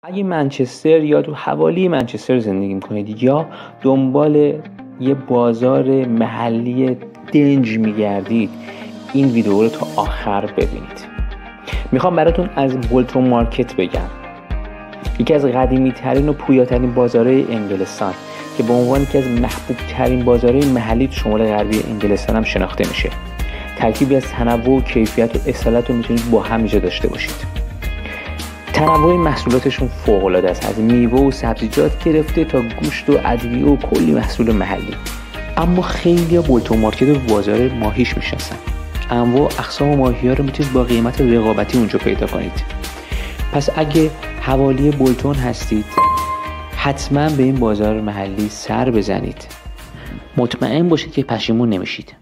اگه منچستر یا تو حوالی منچستر زندگی میکنید یا دنبال یه بازار محلی دنج میگردید، این ویدیو رو تا آخر ببینید. میخوام براتون از بولتون مارکت بگم، یکی از قدیمی ترین و پویاترین بازارهای انگلستان که به عنوان یکی از محبوب ترین بازارهای محلی تو شمال غربی انگلستان هم شناخته میشه. ترکیبی از تنوع و کیفیت و اصالت رو میتونید با هم اینجا داشته باشید. تنوع محصولاتشون فوق‌العاده است، از میوه و سبزیجات گرفته تا گوشت و ادویه و کلی محصول محلی. اما خیلی‌ها بولتون مارکت رو بازار ماهیش میشناسن. انواع اقسام ماهی‌ها رو میتونید با قیمت رقابتی اونجا پیدا کنید. پس اگه حوالی بولتون هستید، حتما به این بازار محلی سر بزنید. مطمئن باشید که پشیمون نمیشید.